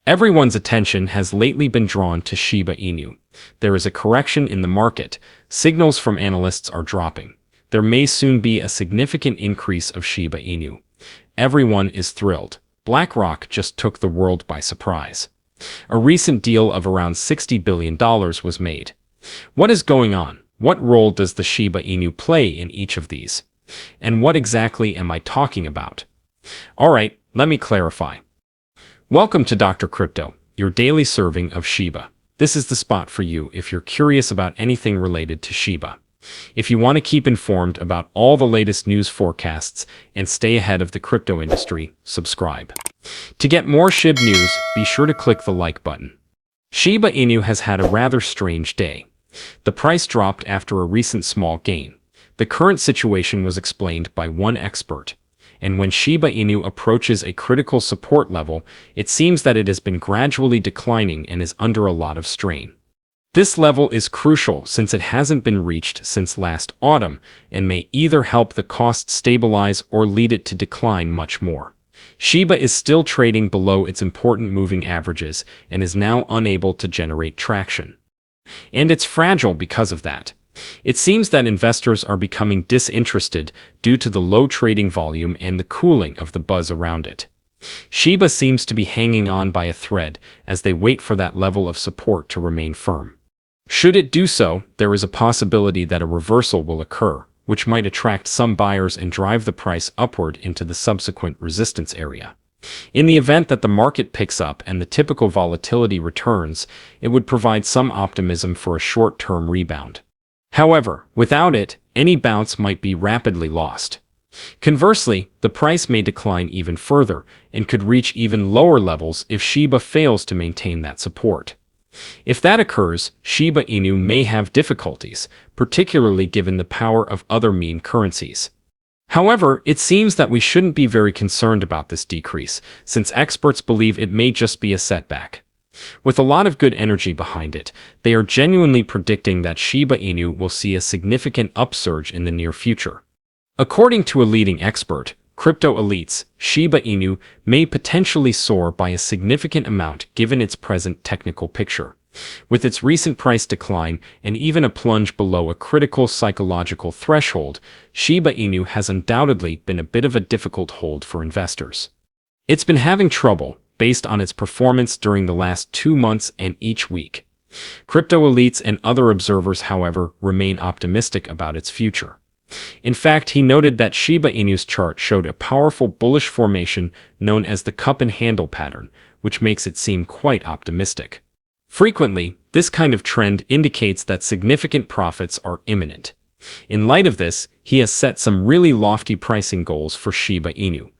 Everyone's attention has lately been drawn to Shiba Inu. There is a correction in the market. Signals from analysts are dropping. There may soon be a significant increase of Shiba Inu. Everyone is thrilled. Blackrock just took the world by surprise. A recent deal of around $60 billion was made. What is going on? What role does the Shiba Inu play in each of these? And what exactly am I talking about? Alright, let me clarify. Welcome to Dr. Crypto, your daily serving of Shiba. This is the spot for you if you're curious about anything related to Shiba. If you want to keep informed about all the latest news forecasts and stay ahead of the crypto industry, subscribe. To get more Shib news, be sure to click the like button. Shiba Inu has had a rather strange day. The price dropped after a recent small gain. The current situation was explained by one expert. And when Shiba Inu approaches a critical support level, it seems that it has been gradually declining and is under a lot of strain. This level is crucial since it hasn't been reached since last autumn and may either help the cost stabilize or lead it to decline much more. Shiba is still trading below its important moving averages and is now unable to generate traction. And it's fragile because of that. It seems that investors are becoming disinterested due to the low trading volume and the cooling of the buzz around it. Shiba seems to be hanging on by a thread as they wait for that level of support to remain firm. Should it do so, there is a possibility that a reversal will occur, which might attract some buyers and drive the price upward into the subsequent resistance area. In the event that the market picks up and the typical volatility returns, it would provide some optimism for a short-term rebound. However, without it, any bounce might be rapidly lost. Conversely, the price may decline even further and could reach even lower levels if Shiba fails to maintain that support. If that occurs, Shiba Inu may have difficulties, particularly given the power of other meme currencies. However, it seems that we shouldn't be very concerned about this decrease, since experts believe it may just be a setback. With a lot of good energy behind it, they are genuinely predicting that Shiba Inu will see a significant upsurge in the near future. According to a leading expert, crypto elites, Shiba Inu may potentially soar by a significant amount given its present technical picture. With its recent price decline and even a plunge below a critical psychological threshold, Shiba Inu has undoubtedly been a bit of a difficult hold for investors. It's been having trouble, based on its performance during the last 2 months and each week. Crypto elites and other observers, however, remain optimistic about its future. In fact, he noted that Shiba Inu's chart showed a powerful bullish formation known as the cup and handle pattern, which makes it seem quite optimistic. Frequently, this kind of trend indicates that significant profits are imminent. In light of this, he has set some really lofty pricing goals for Shiba Inu,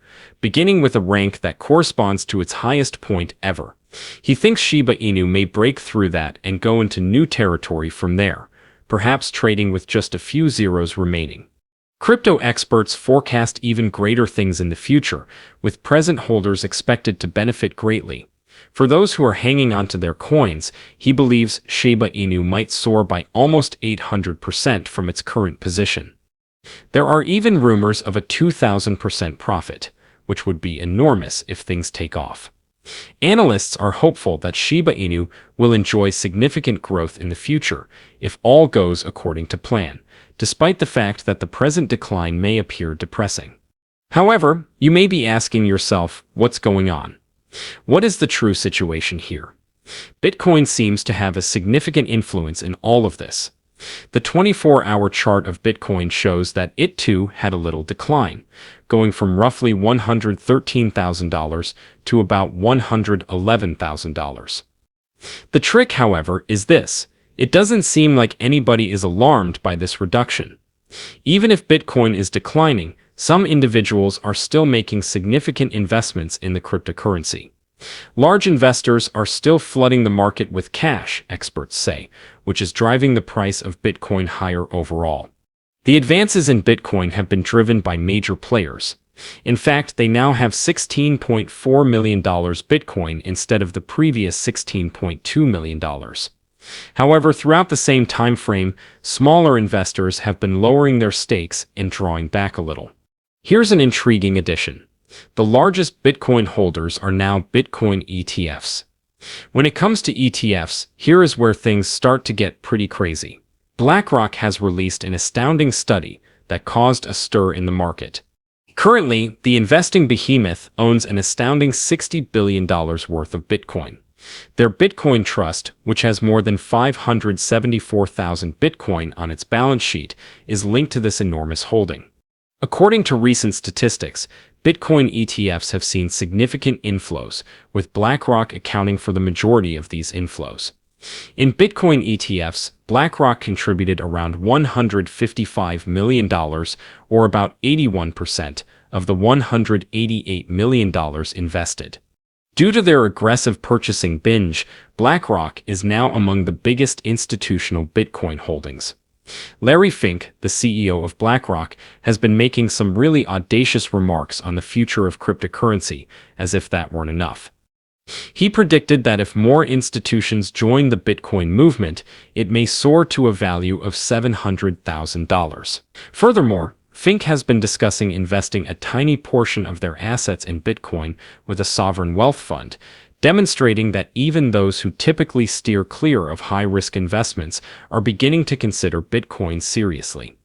beginning with a rank that corresponds to its highest point ever. He thinks Shiba Inu may break through that and go into new territory from there, perhaps trading with just a few zeros remaining. Crypto experts forecast even greater things in the future, with present holders expected to benefit greatly. For those who are hanging onto their coins, he believes Shiba Inu might soar by almost 800% from its current position. There are even rumors of a 2,000% profit, which would be enormous if things take off. Analysts are hopeful that Shiba Inu will enjoy significant growth in the future if all goes according to plan, despite the fact that the present decline may appear depressing. However, you may be asking yourself, what's going on? What is the true situation here? Bitcoin seems to have a significant influence in all of this. The 24-hour chart of Bitcoin shows that it too had a little decline, going from roughly $113,000 to about $111,000. The trick, however, is this. It doesn't seem like anybody is alarmed by this reduction. Even if Bitcoin is declining, some individuals are still making significant investments in the cryptocurrency. Large investors are still flooding the market with cash, experts say, which is driving the price of Bitcoin higher overall. The advances in Bitcoin have been driven by major players. In fact, they now have $16.4 million Bitcoin instead of the previous $16.2 million. However, throughout the same time frame, smaller investors have been lowering their stakes and drawing back a little. Here's an intriguing addition. The largest Bitcoin holders are now Bitcoin ETFs. When it comes to ETFs, here is where things start to get pretty crazy. BlackRock has released an astounding study that caused a stir in the market. Currently, the investing behemoth owns an astounding $60 billion worth of Bitcoin. Their Bitcoin Trust, which has more than 574,000 Bitcoin on its balance sheet, is linked to this enormous holding. According to recent statistics, Bitcoin ETFs have seen significant inflows, with BlackRock accounting for the majority of these inflows. In Bitcoin ETFs, BlackRock contributed around $155 million, or about 81% of the $188 million invested. Due to their aggressive purchasing binge, BlackRock is now among the biggest institutional Bitcoin holdings. Larry Fink, the CEO of BlackRock, has been making some really audacious remarks on the future of cryptocurrency, as if that weren't enough. He predicted that if more institutions join the Bitcoin movement, it may soar to a value of $700,000. Furthermore, Fink has been discussing investing a tiny portion of their assets in Bitcoin with a sovereign wealth fund, demonstrating that even those who typically steer clear of high-risk investments are beginning to consider Bitcoin seriously.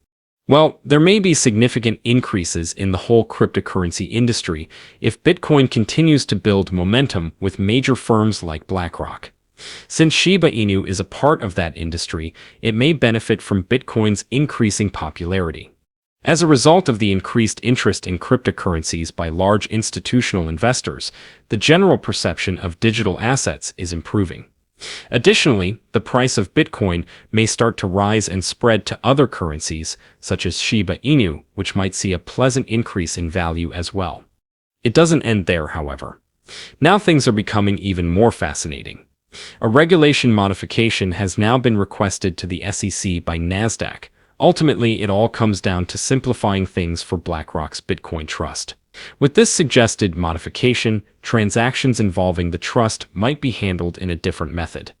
Well, there may be significant increases in the whole cryptocurrency industry if Bitcoin continues to build momentum with major firms like BlackRock. Since Shiba Inu is a part of that industry, it may benefit from Bitcoin's increasing popularity. As a result of the increased interest in cryptocurrencies by large institutional investors, the general perception of digital assets is improving. Additionally, the price of Bitcoin may start to rise and spread to other currencies, such as Shiba Inu, which might see a pleasant increase in value as well. It doesn't end there, however. Now things are becoming even more fascinating. A regulation modification has now been requested to the SEC by Nasdaq. Ultimately, it all comes down to simplifying things for BlackRock's Bitcoin Trust. With this suggested modification, transactions involving the trust might be handled in a different method.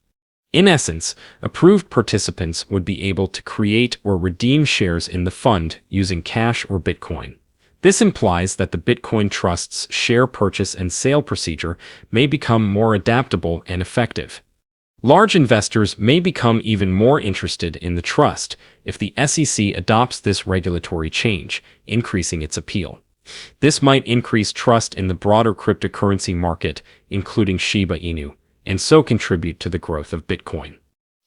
In essence, approved participants would be able to create or redeem shares in the fund using cash or Bitcoin. This implies that the Bitcoin Trust's share purchase and sale procedure may become more adaptable and effective. Large investors may become even more interested in the trust if the SEC adopts this regulatory change, increasing its appeal. This might increase trust in the broader cryptocurrency market, including Shiba Inu, and so contribute to the growth of Bitcoin.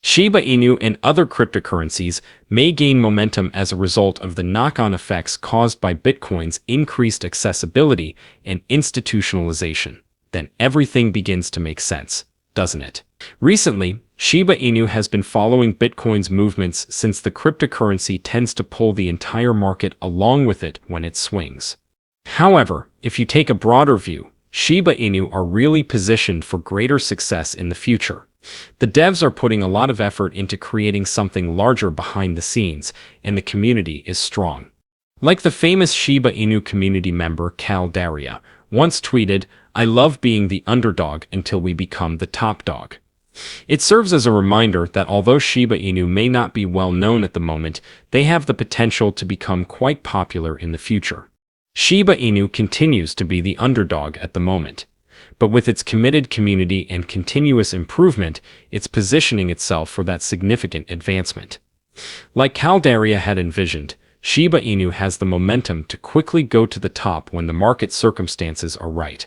Shiba Inu and other cryptocurrencies may gain momentum as a result of the knock-on effects caused by Bitcoin's increased accessibility and institutionalization. Then everything begins to make sense, doesn't it? Recently, Shiba Inu has been following Bitcoin's movements since the cryptocurrency tends to pull the entire market along with it when it swings. However, if you take a broader view, Shiba Inu are really positioned for greater success in the future. The devs are putting a lot of effort into creating something larger behind the scenes, and the community is strong. Like the famous Shiba Inu community member Cal Daria once tweeted, "I love being the underdog until we become the top dog." It serves as a reminder that although Shiba Inu may not be well known at the moment, they have the potential to become quite popular in the future. Shiba Inu continues to be the underdog at the moment, but with its committed community and continuous improvement, it's positioning itself for that significant advancement. Like Caldaria had envisioned, Shiba Inu has the momentum to quickly go to the top when the market circumstances are right.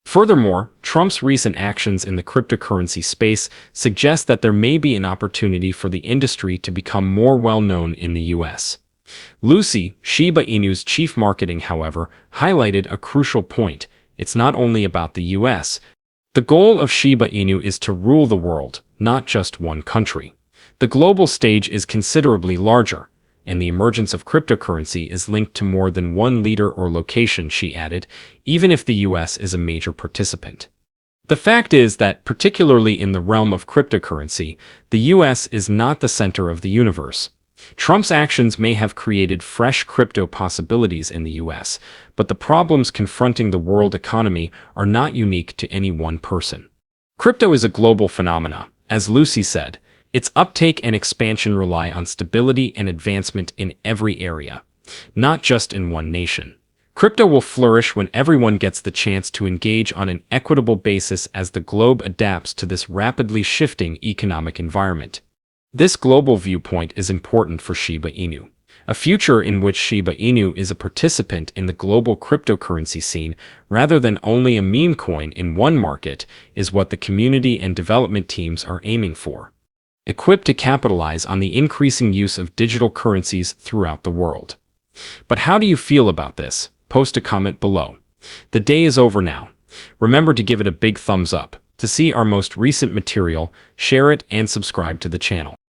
Furthermore, Trump's recent actions in the cryptocurrency space suggest that there may be an opportunity for the industry to become more well-known in the US. Lucy, Shiba Inu's chief marketing, however, highlighted a crucial point. It's not only about the US. The goal of Shiba Inu is to rule the world, not just one country. The global stage is considerably larger, and the emergence of cryptocurrency is linked to more than one leader or location, she added, even if the US is a major participant. The fact is that, particularly in the realm of cryptocurrency, the US is not the center of the universe. Trump's actions may have created fresh crypto possibilities in the US, but the problems confronting the world economy are not unique to any one person. Crypto is a global phenomenon, as Lucy said. Its uptake and expansion rely on stability and advancement in every area, not just in one nation. Crypto will flourish when everyone gets the chance to engage on an equitable basis as the globe adapts to this rapidly shifting economic environment. This global viewpoint is important for Shiba Inu. A future in which Shiba Inu is a participant in the global cryptocurrency scene rather than only a meme coin in one market is what the community and development teams are aiming for. Equipped to capitalize on the increasing use of digital currencies throughout the world. But how do you feel about this? Post a comment below. The day is over now. Remember to give it a big thumbs up. To see our most recent material, share it and subscribe to the channel.